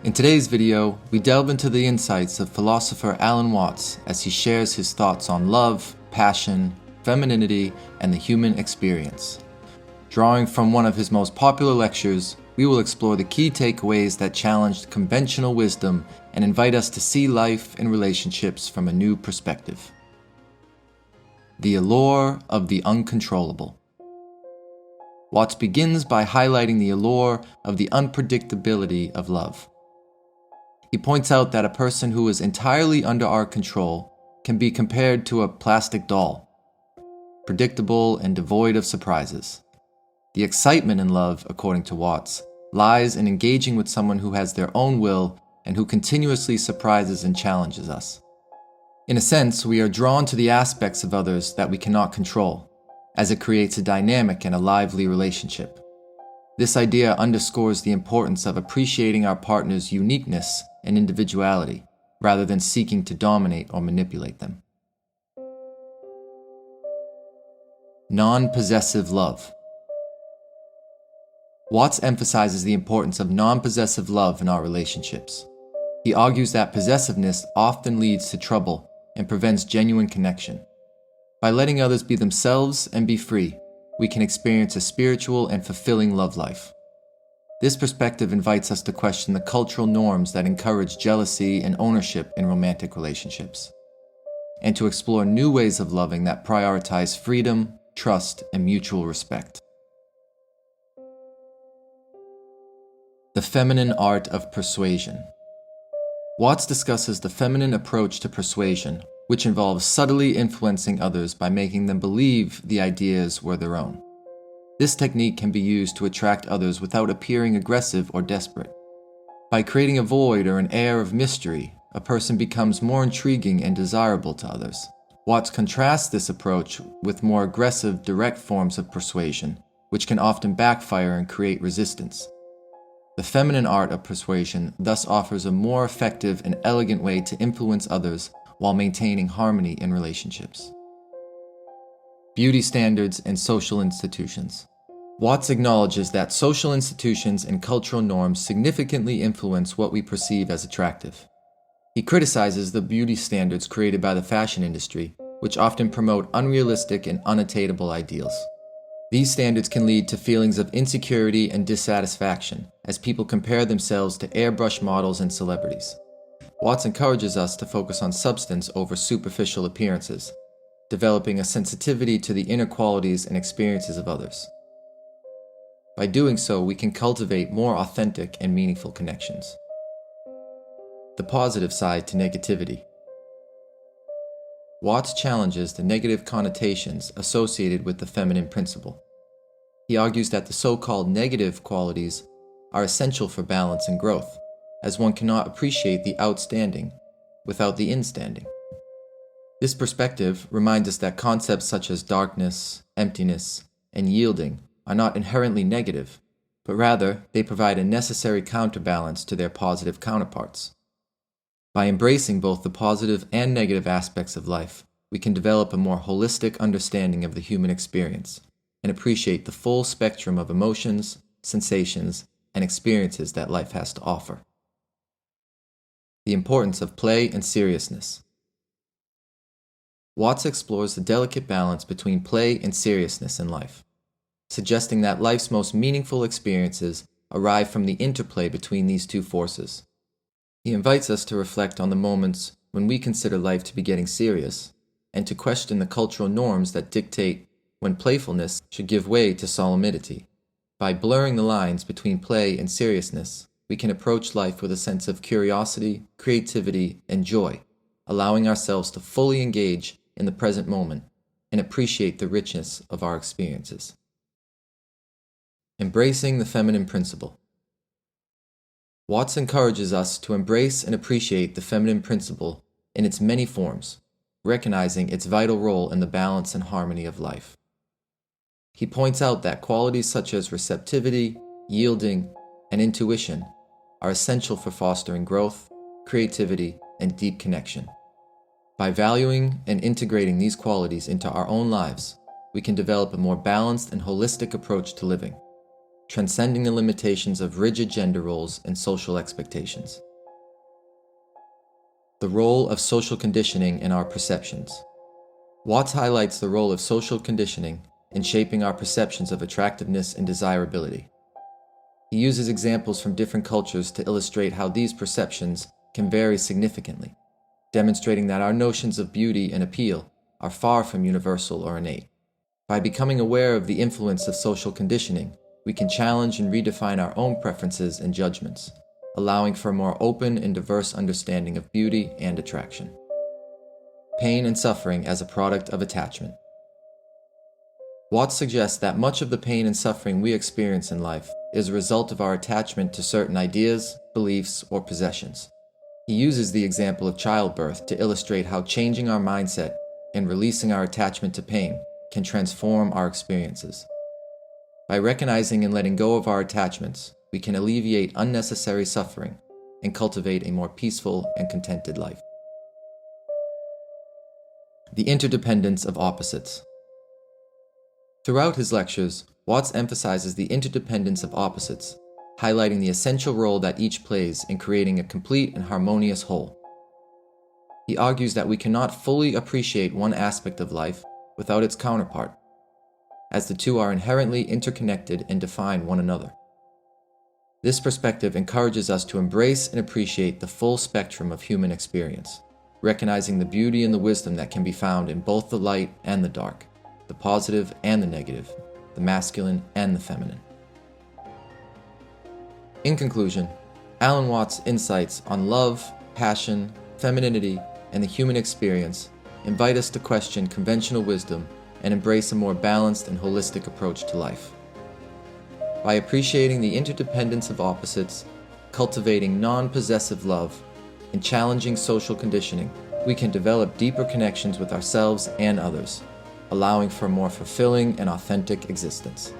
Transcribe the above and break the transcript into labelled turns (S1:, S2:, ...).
S1: In today's video, we delve into the insights of philosopher Alan Watts as he shares his thoughts on love, passion, femininity, and the human experience. Drawing from one of his most popular lectures, we will explore the key takeaways that challenged conventional wisdom and invite us to see life and relationships from a new perspective. The Allure of the Uncontrollable. Watts begins by highlighting the allure of the unpredictability of love. He points out that a person who is entirely under our control can be compared to a plastic doll, predictable and devoid of surprises. The excitement in love, according to Watts, lies in engaging with someone who has their own will and who continuously surprises and challenges us. In a sense, we are drawn to the aspects of others that we cannot control, as it creates a dynamic and a lively relationship. This idea underscores the importance of appreciating our partner's uniqueness and individuality, rather than seeking to dominate or manipulate them. Non-Possessive Love. Watts emphasizes the importance of non-possessive love in our relationships. He argues that possessiveness often leads to trouble and prevents genuine connection. By letting others be themselves and be free, we can experience a spiritual and fulfilling love life. This perspective invites us to question the cultural norms that encourage jealousy and ownership in romantic relationships, and to explore new ways of loving that prioritize freedom, trust, and mutual respect. The Feminine Art of Persuasion. Watts discusses the feminine approach to persuasion, which involves subtly influencing others by making them believe the ideas were their own. This technique can be used to attract others without appearing aggressive or desperate. By creating a void or an air of mystery, a person becomes more intriguing and desirable to others. Watts contrasts this approach with more aggressive, direct forms of persuasion, which can often backfire and create resistance. The feminine art of persuasion thus offers a more effective and elegant way to influence others while maintaining harmony in relationships. Beauty standards and social institutions. Watts acknowledges that social institutions and cultural norms significantly influence what we perceive as attractive. He criticizes the beauty standards created by the fashion industry, which often promote unrealistic and unattainable ideals. These standards can lead to feelings of insecurity and dissatisfaction as people compare themselves to airbrush models and celebrities. Watts encourages us to focus on substance over superficial appearances, developing a sensitivity to the inner qualities and experiences of others. By doing so, we can cultivate more authentic and meaningful connections. The positive side to negativity. Watts challenges the negative connotations associated with the feminine principle. He argues that the so-called negative qualities are essential for balance and growth, as one cannot appreciate the outstanding without the instanding. This perspective reminds us that concepts such as darkness, emptiness, and yielding are not inherently negative, but rather they provide a necessary counterbalance to their positive counterparts. By embracing both the positive and negative aspects of life, we can develop a more holistic understanding of the human experience and appreciate the full spectrum of emotions, sensations, and experiences that life has to offer. The importance of play and seriousness. Watts explores the delicate balance between play and seriousness in life, suggesting that life's most meaningful experiences arrive from the interplay between these two forces. He invites us to reflect on the moments when we consider life to be getting serious, and to question the cultural norms that dictate when playfulness should give way to solemnity. By blurring the lines between play and seriousness, we can approach life with a sense of curiosity, creativity, and joy, allowing ourselves to fully engage in the present moment and appreciate the richness of our experiences. Embracing the feminine principle. Watts encourages us to embrace and appreciate the feminine principle in its many forms, recognizing its vital role in the balance and harmony of life. He points out that qualities such as receptivity, yielding, and intuition are essential for fostering growth, creativity, and deep connection. By valuing and integrating these qualities into our own lives, we can develop a more balanced and holistic approach to living. transcending the limitations of rigid gender roles and social expectations. The role of social conditioning in our perceptions. Watts highlights the role of social conditioning in shaping our perceptions of attractiveness and desirability. He uses examples from different cultures to illustrate how these perceptions can vary significantly, demonstrating that our notions of beauty and appeal are far from universal or innate. By becoming aware of the influence of social conditioning, we can challenge and redefine our own preferences and judgments, allowing for a more open and diverse understanding of beauty and attraction. Pain and suffering as a product of attachment. Watts suggests that much of the pain and suffering we experience in life is a result of our attachment to certain ideas, beliefs, or possessions. He uses the example of childbirth to illustrate how changing our mindset and releasing our attachment to pain can transform our experiences. By recognizing and letting go of our attachments, we can alleviate unnecessary suffering and cultivate a more peaceful and contented life. The Interdependence of Opposites. Throughout his lectures, Watts emphasizes the interdependence of opposites, highlighting the essential role that each plays in creating a complete and harmonious whole. He argues that we cannot fully appreciate one aspect of life without its counterpart, as the two are inherently interconnected and define one another. This perspective encourages us to embrace and appreciate the full spectrum of human experience, recognizing the beauty and the wisdom that can be found in both the light and the dark, the positive and the negative, the masculine and the feminine. In conclusion, Alan Watts' insights on love, passion, femininity, and the human experience invite us to question conventional wisdom and embrace a more balanced and holistic approach to life. By appreciating the interdependence of opposites, cultivating non-possessive love, and challenging social conditioning, we can develop deeper connections with ourselves and others, allowing for a more fulfilling and authentic existence.